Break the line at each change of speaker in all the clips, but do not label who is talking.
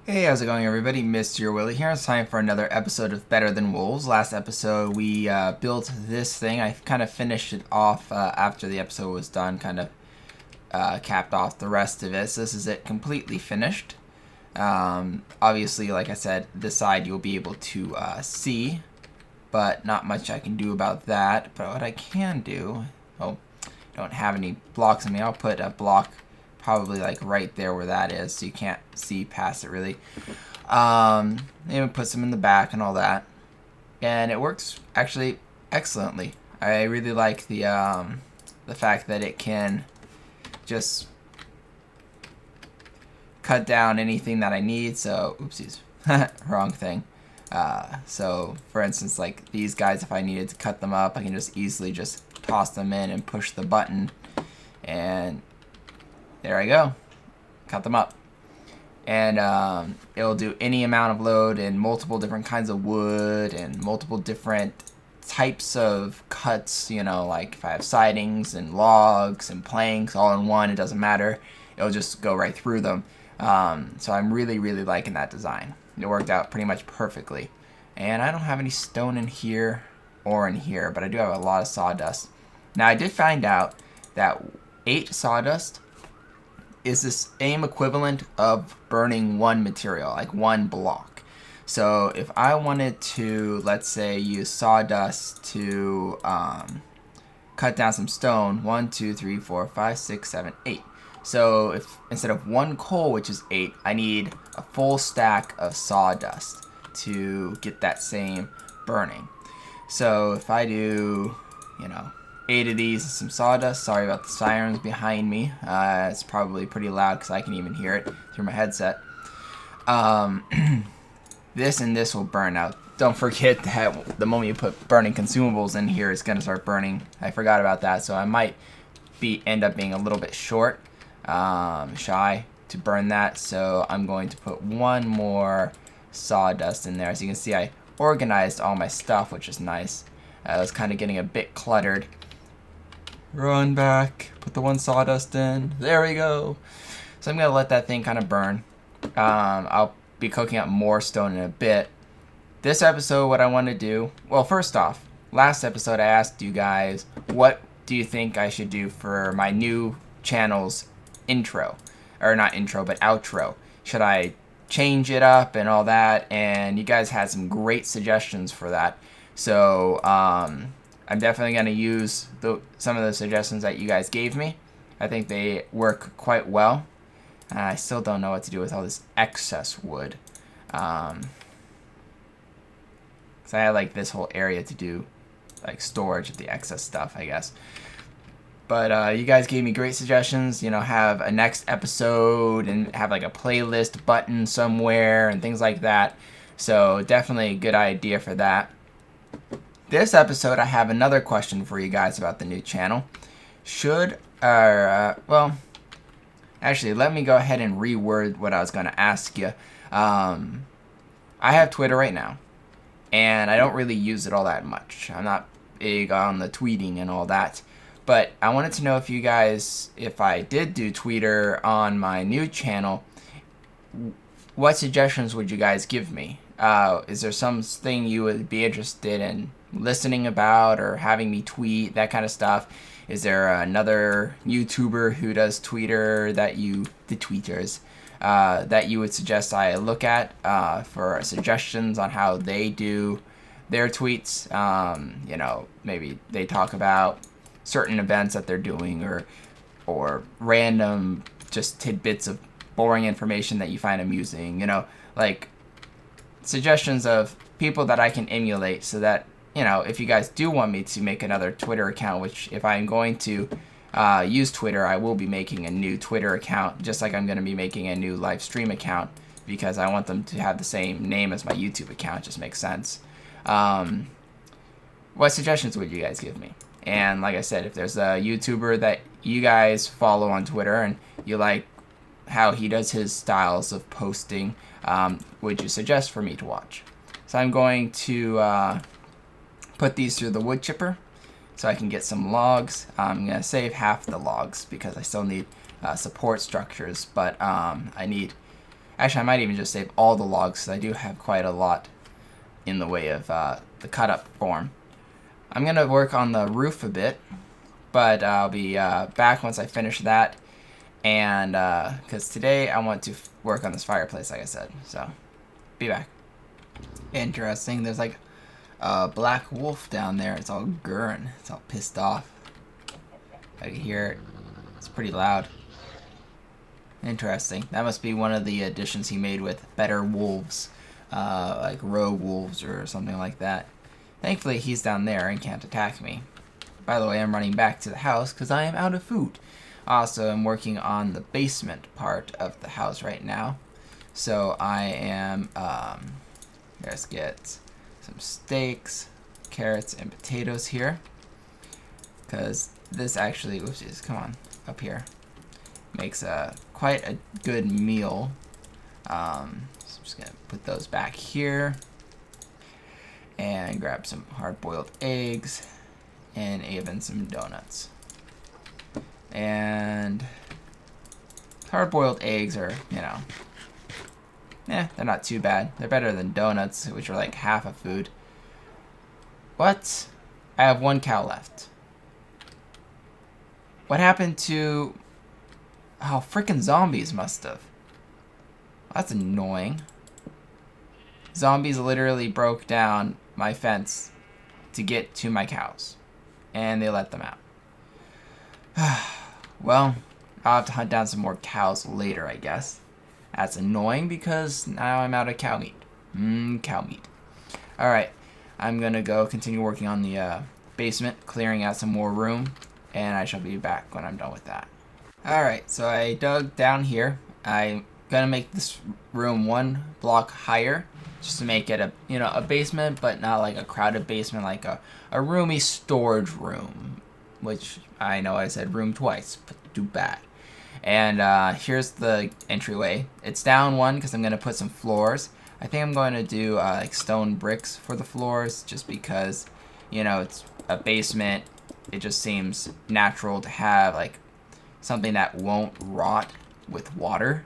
Hey, how's it going, everybody? MrYourWilly here. It's time for another episode of Better Than Wolves. Last episode, we built this thing. I kind of finished it off after the episode was done, kind of capped off the rest of it. So this is it completely finished. Obviously, like I said, this side you'll be able to see, but not much I can do about that. But what I can do, I don't have any blocks on me. I'll put a block probably like right there where that is, so you can't see past it really. Even put some in the back and all that, and it works actually excellently. I really like the fact that it can just cut down anything that I need. So oopsies, wrong thing. So for instance, like these guys, if I needed to cut them up, I can just easily just toss them in and push the button, and there I go, cut them up. And it'll do any amount of load and multiple different kinds of wood and multiple different types of cuts, you know, like if I have sidings and logs and planks all in one, it doesn't matter, it'll just go right through them. So I'm really liking that design. It worked out pretty much perfectly. And I don't have any stone in here or in here, but I do have a lot of sawdust. Now I did find out that 8 sawdust is the same equivalent of burning one material, like one block. So if I wanted to, let's say, use sawdust to cut down some stone, 1, 2, 3, 4, 5, 6, 7, 8. So if instead of one coal, which is 8, I need a full stack of sawdust to get that same burning. So if I do, 8 of these and some sawdust. Sorry about the sirens behind me. It's probably pretty loud because I can even hear it through my headset. This and this will burn out. Don't forget that the moment you put burning consumables in here, it's going to start burning. I forgot about that, so I might end up being a little bit short, shy to burn that. So I'm going to put one more sawdust in there. As you can see, I organized all my stuff, which is nice. I was kind of getting a bit cluttered. Run back, put the one sawdust in, there we go. So I'm gonna let that thing kind of burn. I'll be cooking up more stone in a bit. This episode, what I want to do, well, first off, last episode I asked you guys, what do you think I should do for my new channel's intro? Or not intro, but outro. Should I change it up and all that? And you guys had some great suggestions for that. So, I'm definitely going to use some of the suggestions that you guys gave me. I think they work quite well. I still don't know what to do with all this excess wood. So I had like this whole area to do like storage of the excess stuff, I guess. But you guys gave me great suggestions. Have a next episode and have like a playlist button somewhere and things like that. So definitely a good idea for that. This episode, I have another question for you guys about the new channel. Well, actually, let me go ahead and reword what I was going to ask you. I have Twitter right now, and I don't really use it all that much. I'm not big on the tweeting and all that. But I wanted to know if you guys, if I did do Twitter on my new channel, what suggestions would you guys give me? Is there something you would be interested in listening about or having me tweet, that kind of stuff? Is there another YouTuber who does Twitter that that you would suggest I look at for suggestions on how they do their tweets? Maybe they talk about certain events that they're doing or random just tidbits of boring information that you find amusing, like suggestions of people that I can emulate, so that if you guys do want me to make another Twitter account, which if I'm going to use Twitter, I will be making a new Twitter account, just like I'm going to be making a new live stream account, because I want them to have the same name as my YouTube account. It just makes sense. What suggestions would you guys give me? And like I said, if there's a YouTuber that you guys follow on Twitter and you like how he does his styles of posting, would you suggest for me to watch? So I'm going to put these through the wood chipper so I can get some logs. I'm going to save half the logs because I still need support structures, but I need Actually, I might even just save all the logs, because I do have quite a lot in the way of the cut-up form. I'm going to work on the roof a bit, but I'll be back once I finish that. And because today I want to work on this fireplace, like I said. So, be back. Interesting. There's like a black wolf down there. It's all gurring. It's all pissed off. I can hear it. It's pretty loud. Interesting. That must be one of the additions he made with better wolves. Like rogue wolves or something like that. Thankfully, he's down there and can't attack me. By the way, I'm running back to the house because I am out of food. Also, I'm working on the basement part of the house right now. So I am, let's get some steaks, carrots, and potatoes here. Because this actually, oopsies, come on, up here. Makes quite a good meal. So I'm just going to put those back here. And grab some hard-boiled eggs. And even some donuts. And hard-boiled eggs are, you know, they're not too bad. They're better than donuts, which are like half a food. What? I have one cow left. What happened to... Oh, frickin' zombies must have. That's annoying. Zombies literally broke down my fence to get to my cows. And they let them out. Well, I'll have to hunt down some more cows later, I guess. That's annoying because now I'm out of cow meat. Cow meat. Alright, I'm gonna go continue working on the basement, clearing out some more room, and I shall be back when I'm done with that. Alright, so I dug down here. I'm gonna make this room one block higher, just to make it a basement, but not like a crowded basement, like a roomy storage room. Which, I know I said room twice, but too bad. And here's the entryway. It's down one because I'm going to put some floors. I think I'm going to do like stone bricks for the floors just because, you know, it's a basement. It just seems natural to have like something that won't rot with water,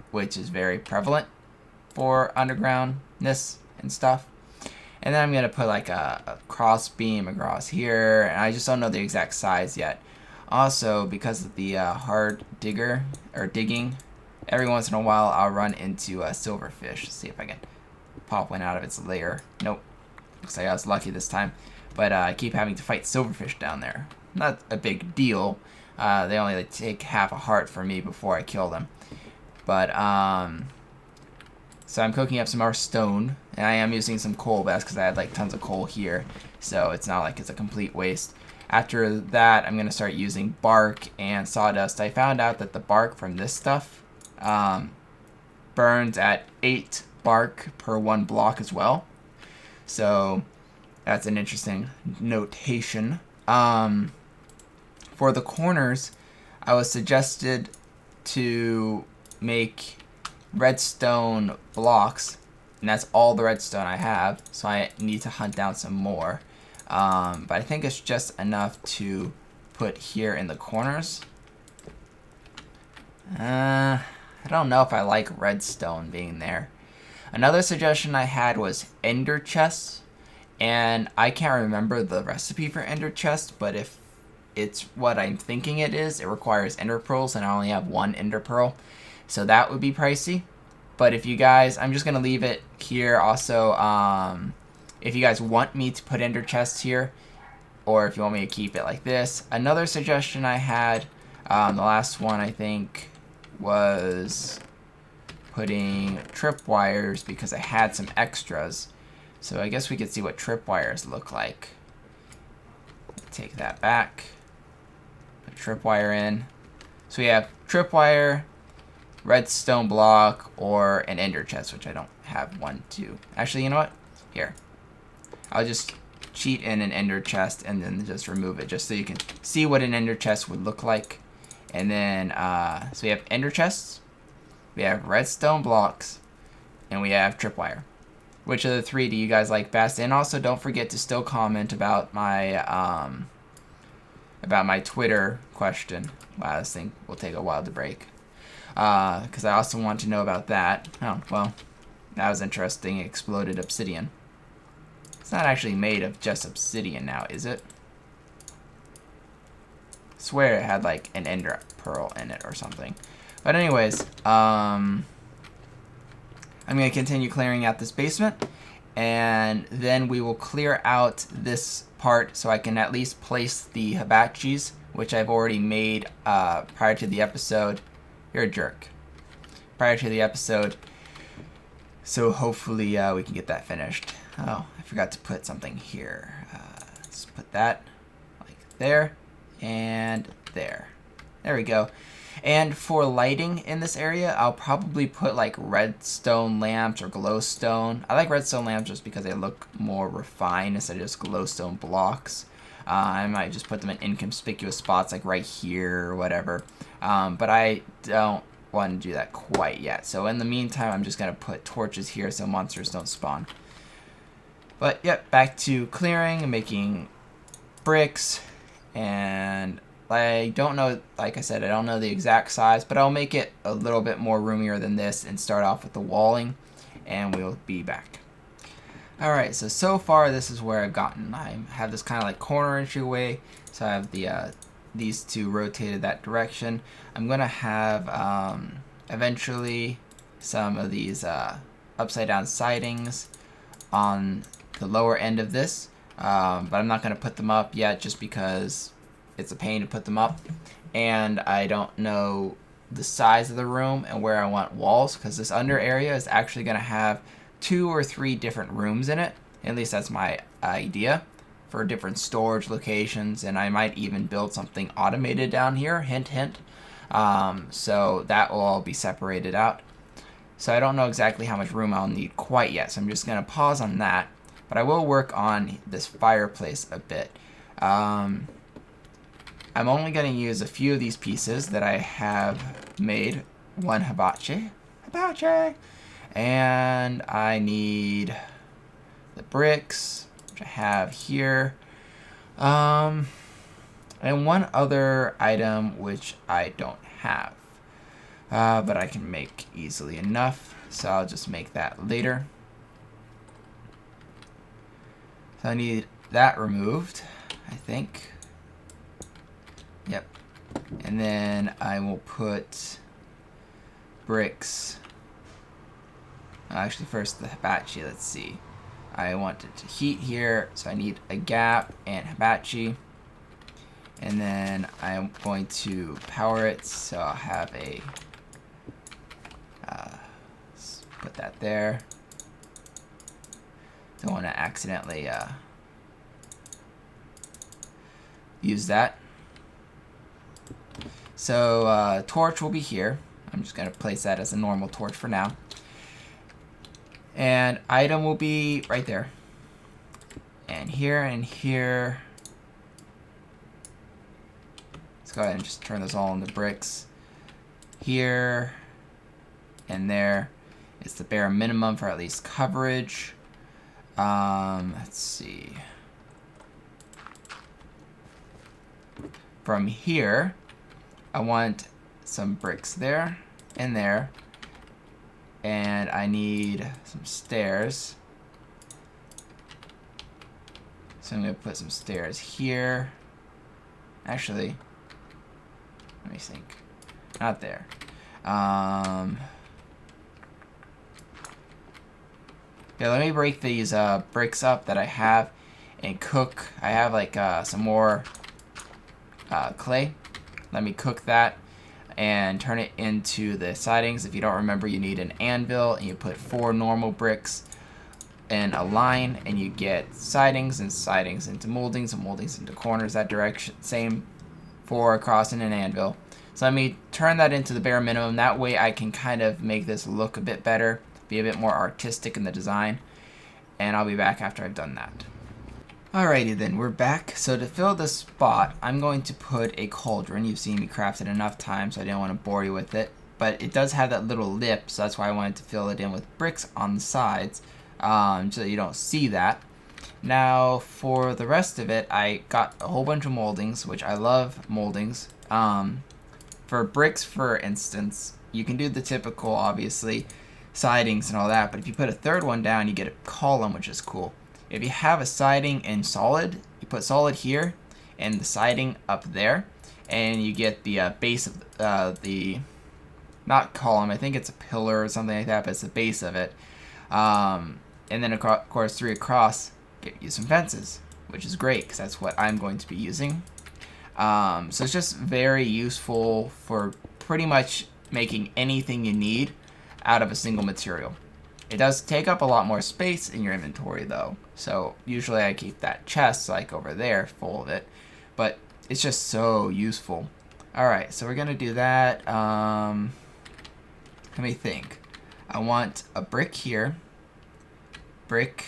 which is very prevalent for undergroundness and stuff. And then I'm going to put like a cross beam across here. And I just don't know the exact size yet. Also, because of the hard digging, every once in a while I'll run into a silverfish. Let's see if I can pop one out of its lair. Nope. Looks like I was lucky this time. But I keep having to fight silverfish down there. Not a big deal. They only like, take half a heart from me before I kill them. But, so I'm cooking up some more stone, and I am using some coal, but that's because I had like tons of coal here, so it's not like it's a complete waste. After that, I'm going to start using bark and sawdust. I found out that the bark from this stuff burns at 8 bark per 1 block as well, so that's an interesting notation. For the corners, I was suggested to make redstone blocks, and that's all the redstone I have, so I need to hunt down some more. But I think it's just enough to put here in the corners. I don't know if I like redstone being there. Another suggestion I had was ender chests, and I can't remember the recipe for ender chests, but if it's what I'm thinking it is, it requires ender pearls, and I only have 1 ender pearl. So that would be pricey. But if you guys, I'm just going to leave it here. Also, if you guys want me to put ender chests here, or if you want me to keep it like this. Another suggestion I had, the last one I think, was putting tripwires because I had some extras. So I guess we could see what tripwires look like. Take that back. Put tripwire in. So we have tripwire, redstone block, or an ender chest, which I don't have one to. Actually, you know what? Here. I'll just cheat in an ender chest and then just remove it just so you can see what an ender chest would look like. And then, so we have ender chests, we have redstone blocks, and we have tripwire. Which of the 3 do you guys like best? And also, don't forget to still comment about my Twitter question. Wow, this thing will take a while to break. because I also want to know about that. Oh, well, that was interesting. Exploded obsidian. It's not actually made of just obsidian now, is it? I swear it had like an ender pearl in it or something. But anyways, I'm going to continue clearing out this basement, and then we will clear out this part so I can at least place the hibachis, which I've already made prior to the episode. You're a jerk. Prior to the episode. So hopefully we can get that finished. Oh, I forgot to put something here. Let's put that like there and there. There we go. And for lighting in this area, I'll probably put like redstone lamps or glowstone. I like redstone lamps just because they look more refined instead of just glowstone blocks. I might just put them in inconspicuous spots like right here or whatever. But I don't want to do that quite yet. So in the meantime, I'm just going to put torches here so monsters don't spawn. But yep, back to clearing and making bricks. And I don't know, like I said, I don't know the exact size, but I'll make it a little bit more roomier than this and start off with the walling, and we'll be back. Alright, so far this is where I've gotten. I have this kind of like corner entryway, so I have the these two rotated that direction. I'm going to have eventually some of these upside down sidings on the lower end of this, but I'm not going to put them up yet just because it's a pain to put them up, and I don't know the size of the room and where I want walls, because this under area is actually going to have 2 or 3 different rooms in it. At least that's my idea, for different storage locations, and I might even build something automated down here, hint hint. So that will all be separated out. So I don't know exactly how much room I'll need quite yet, so I'm just going to pause on that, but I will work on this fireplace a bit. I'm only going to use a few of these pieces that I have made. One hibachi, and I need the bricks, which I have here, and one other item which I don't have, but I can make easily enough, so I'll just make that later. So I need that removed, I think. Yep. And then I will put bricks. Actually, first the hibachi. Let's see. I want it to heat here, so I need a gap and hibachi. And then I'm going to power it, so I'll have a. Let's put that there. Don't want to accidentally use that. So torch will be here. I'm just going to place that as a normal torch for now. And item will be right there. And here and here. Let's go ahead and just turn those all into bricks. Here and there. It's the bare minimum for at least coverage. Let's see. From here, I want some bricks there and there, and I need some stairs. So I'm going to put some stairs here. Actually, let me think. Not there. Yeah, let me break these bricks up that I have and cook. I have like some more clay. Let me cook that and turn it into the sidings. If you don't remember, you need an anvil, and you put 4 normal bricks in a line, and you get sidings, and sidings into moldings, and moldings into corners that direction. Same for across in an anvil. So let me turn that into the bare minimum. That way I can kind of make this look a bit better, be a bit more artistic in the design, and I'll be back after I've done that. Alrighty then, we're back. So to fill this spot, I'm going to put a cauldron. You've seen me craft it enough times, so I didn't want to bore you with it. But it does have that little lip, so that's why I wanted to fill it in with bricks on the sides, so that you don't see that. Now, for the rest of it, I got a whole bunch of moldings, which I love moldings. For bricks, for instance, you can do the typical, obviously, sidings and all that, but if you put a third one down, you get a column, which is cool. If you have a siding in solid, you put solid here and the siding up there, and you get the base of the, not column, I think it's a pillar or something like that, but it's the base of it. And then of course 3 across, get you some fences, which is great because that's what I'm going to be using. So it's just very useful for pretty much making anything you need out of a single material. It does take up a lot more space in your inventory though, so usually I keep that chest like over there full of it, but it's just so useful. Alright, so we're gonna do that. Let me think. I want a brick here, brick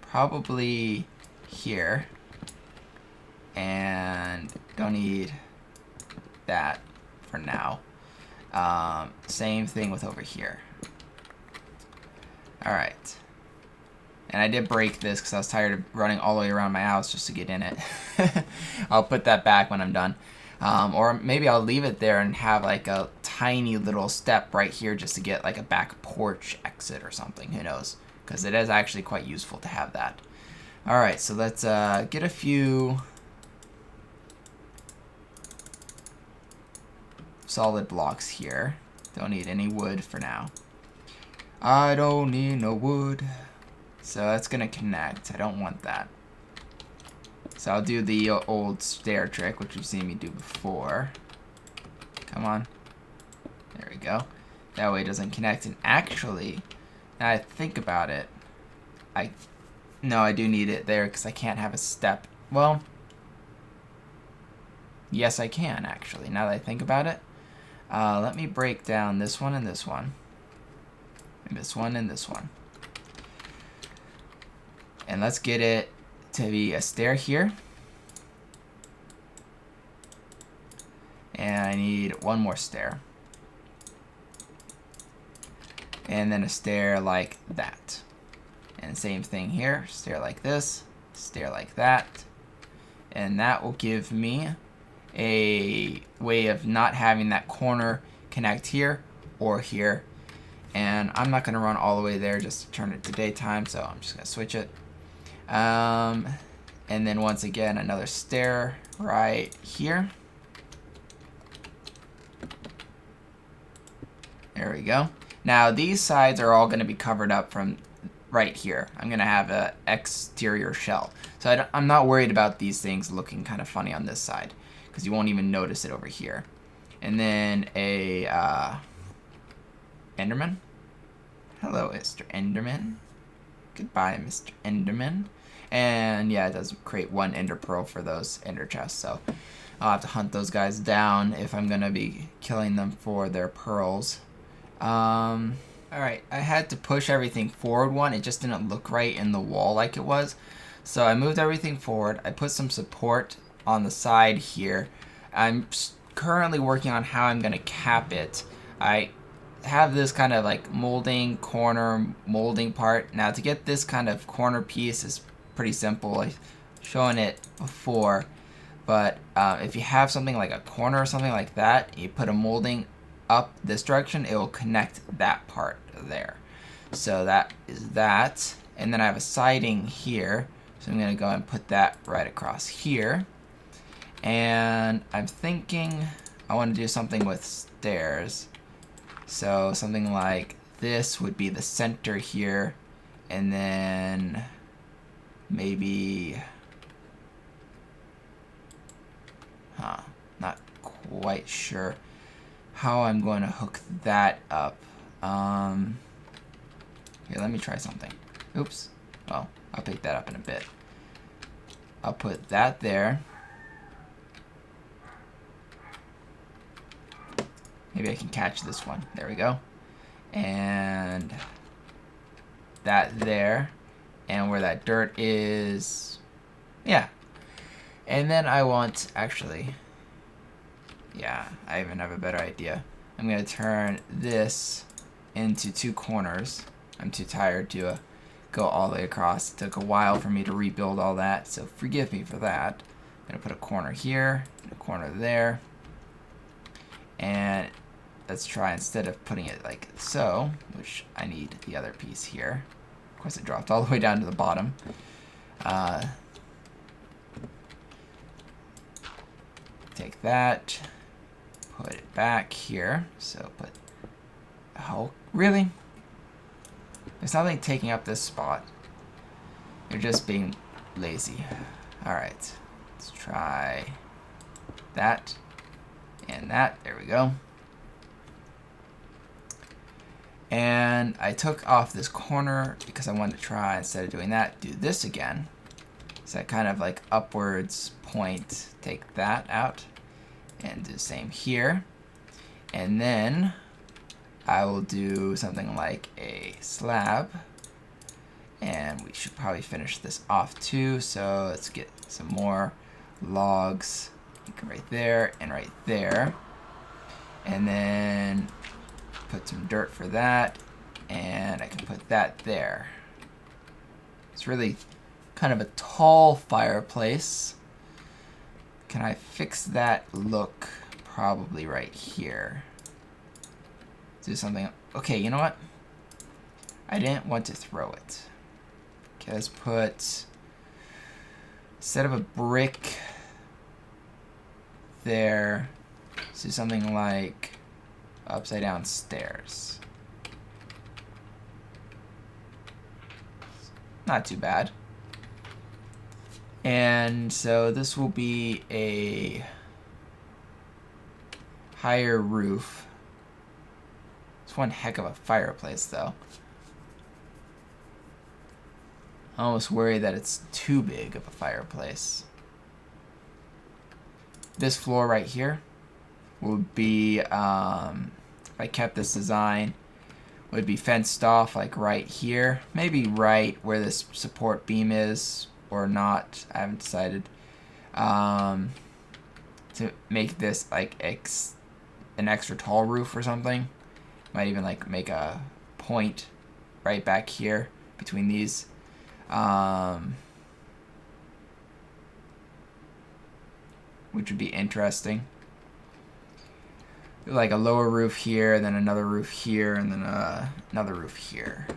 probably here, and don't need that for now. Same thing with over here. Alright. And I did break this because I was tired of running all the way around my house just to get in it. I'll put that back when I'm done. Or maybe I'll leave it there and have like a tiny little step right here just to get like a back porch exit or something. Who knows? Because it is actually quite useful to have that. Alright, so let's get a few solid blocks here. Don't need any wood for now. I don't need no wood. So that's gonna connect. I don't want that. So I'll do the old stair trick, which you've seen me do before. Come on. There we go. That way it doesn't connect. And actually, now I think about it, no, I do need it there because I can't have a step. Well, yes I can actually, now that I think about it. Let me break down this one and this one. And this one and this one. And let's get it to be a stair here. And I need one more stair. And then a stair like that. And same thing here, stair like this, stair like that. And that will give me a way of not having that corner connect here or here. And I'm not gonna run all the way there just to turn it to daytime, so I'm just gonna switch it. And then once again, another stair right here. There we go. Now these sides are all gonna be covered up from right here. I'm gonna have an exterior shell. So I'm not worried about these things looking kind of funny on this side, because you won't even notice it over here. And then a Enderman. Hello, Mr. Enderman. Goodbye, Mr. Enderman. And yeah, it does create one ender pearl for those ender chests, so I'll have to hunt those guys down if I'm gonna be killing them for their pearls. Alright, I had to push everything forward one. It just didn't look right in the wall like it was. So I moved everything forward. I put some support on the side here. I'm currently working on how I'm gonna cap it. I have this kind of like molding corner molding part. Now to get this kind of corner piece is pretty simple. I've shown it before, but if you have something like a corner or something like that, you put a molding up this direction, it will connect that part there. So that is that. And then I have a siding here, so I'm gonna go and put that right across here. And I'm thinking I want to do something with stairs. So something like this would be the center here, and then maybe, not quite sure how I'm going to hook that up. Here, let me try something. Oops. Well, I'll pick that up in a bit. I'll put that there. Maybe I can catch this one. There we go. And that there. And where that dirt is. Yeah. And then I want, actually, yeah, I even have a better idea. I'm going to turn this into 2 corners. I'm too tired to go all the way across. It took a while for me to rebuild all that, so forgive me for that. I'm going to put a corner here, and a corner there. And let's try, instead of putting it like so, which I need the other piece here. Of course, it dropped all the way down to the bottom. Take that, put it back here. So put, oh, really? There's nothing taking up this spot. You're just being lazy. All right, let's try that and that. There we go. And I took off this corner because I wanted to try, instead of doing that, do this again. So that kind of like upwards point, take that out and do the same here. And then I will do something like a slab, and we should probably finish this off too. So let's get some more logs right there and right there. And then put some dirt for that, and I can put that there. It's really kind of a tall fireplace. Can I fix that look? Probably right here. Do something. Okay, you know what? I didn't want to throw it. Okay, let's put, instead of a brick there, let's do something like upside down stairs. Not too bad. And so this will be a higher roof. It's one heck of a fireplace though. I almost worry that it's too big of a fireplace. This floor right here would be, if I kept this design, would be fenced off like right here. Maybe right where this support beam is, or not. I haven't decided. To make this like an extra tall roof or something. Might even like make a point right back here between these. Which would be interesting. Like a lower roof here, and then another roof here, and then another roof here.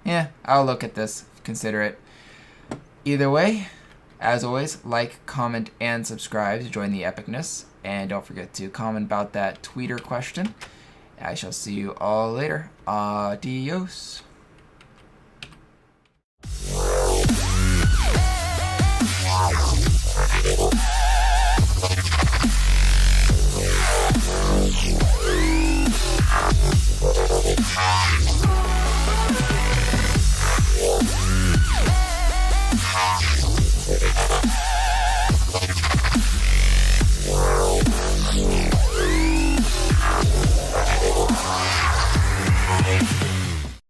Yeah, I'll look at this, consider it. Either way, as always, like, comment, and subscribe to join the epicness. And don't forget to comment about that tweeter question. I shall see you all later. Adios.